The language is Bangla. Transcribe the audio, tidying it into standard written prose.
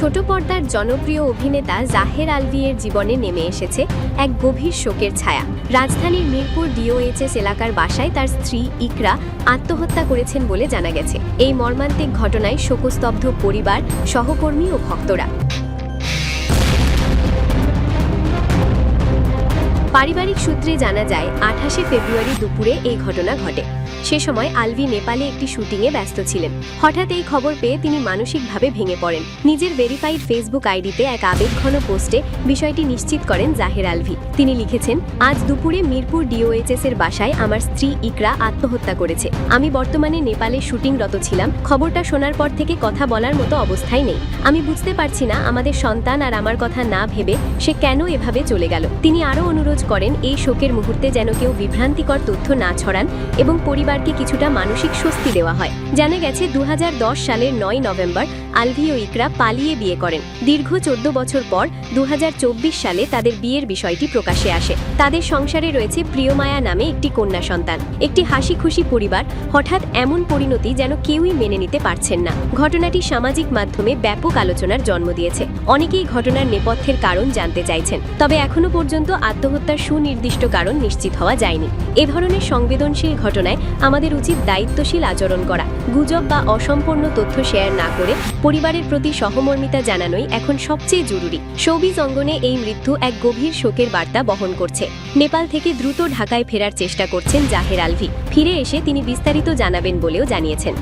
ছোট পর্দার জনপ্রিয় অভিনেতা জাহের আলভির জীবনে নেমে এসেছে এক গভীর শোকের ছায়া। রাজধানীর মিরপুর ডিওএইচএস এলাকার বাসায় তার স্ত্রী ইকরা আত্মহত্যা করেছেন বলে জানা গেছে। এই মর্মান্তিক ঘটনায় শোকস্তব্ধ পরিবার, সহকর্মী ও ভক্তরা। পারিবারিক সূত্রে জানা যায় 28শে ফেব্রুয়ারি দুপুরে এই ঘটনা ঘটে। সে সময় আলভি নেপালে একটি শুটিংয়ে ব্যস্ত ছিলেন। হঠাৎ এই খবর পেয়ে তিনি মানসিকভাবে ভেঙে পড়েন। নিজের ভেরিফাইড ফেসবুক আইডিতে এক আবেগঘন পোস্টে বিষয়টি নিশ্চিত করেন জাহের আলভি। তিনি লিখেছেন, আজ দুপুরে মিরপুর ডিওএইচএস এর বাসায় আমার স্ত্রী ইকরা আত্মহত্যা করেছে। আমি বর্তমানে নেপালে শুটিংরত ছিলাম। খবরটা শোনার পর থেকে কথা বলার মতো অবস্থায় নেই। আমি বুঝতে পারছি না আমাদের সন্তান আর আমার কথা না ভেবে সে কেন এভাবে চলে গেল। তিনি আরও অনুরোধ করেন এই শোকের মুহূর্তে যেন কেউ বিভ্রান্তিকর তথ্য না ছড়ান এবং পরিবারকে কিছুটা মানসিক স্বস্তি দেওয়া হয়। জানা গেছে 2010 সালের 9 নভেম্বর আলভি ও ইকরা পালিয়ে বিয়ে করেন। দীর্ঘ 14 বছর পর 2024 সালে তাদের বিয়ের বিষয়টি প্রকাশ্যে আসে। তাদের সংসারে রয়েছে প্রিয়মায়া নামে একটি কন্যা সন্তান। একটি হাসি খুশি পরিবার। হঠাৎ এমন পরিণতি যেন কেউই মেনে নিতে পারছেন না। ঘটনাটি সামাজিক মাধ্যমে ব্যাপক আলোচনার জন্ম দিয়েছে। অনেকেই ঘটনার নেপথ্যের কারণ জানতে চাইছেন, তবে এখনো পর্যন্ত আত্মহত্যার সুনির্দিষ্ট কারণ নিশ্চিত হওয়া যায়নি। এ ধরনের সংবেদনশীল ঘটনায় আমাদের উচিত দায়িত্বশীল আচরণ করা। গুজব বা অসম্পূর্ণ তথ্য শেয়ার না করে পরিবারের প্রতি সহমর্মিতা জানানোই এখন সবচেয়ে জরুরি। শোবিজ অঙ্গনে এই মৃত্যু এক গভীর শোকের বার্তা বহন করছে। নেপাল থেকে দ্রুত ঢাকায় ফেরার চেষ্টা করছেন জাহের আলভি। ফিরে এসে তিনি বিস্তারিত জানাবেন বলেও জানিয়েছেন।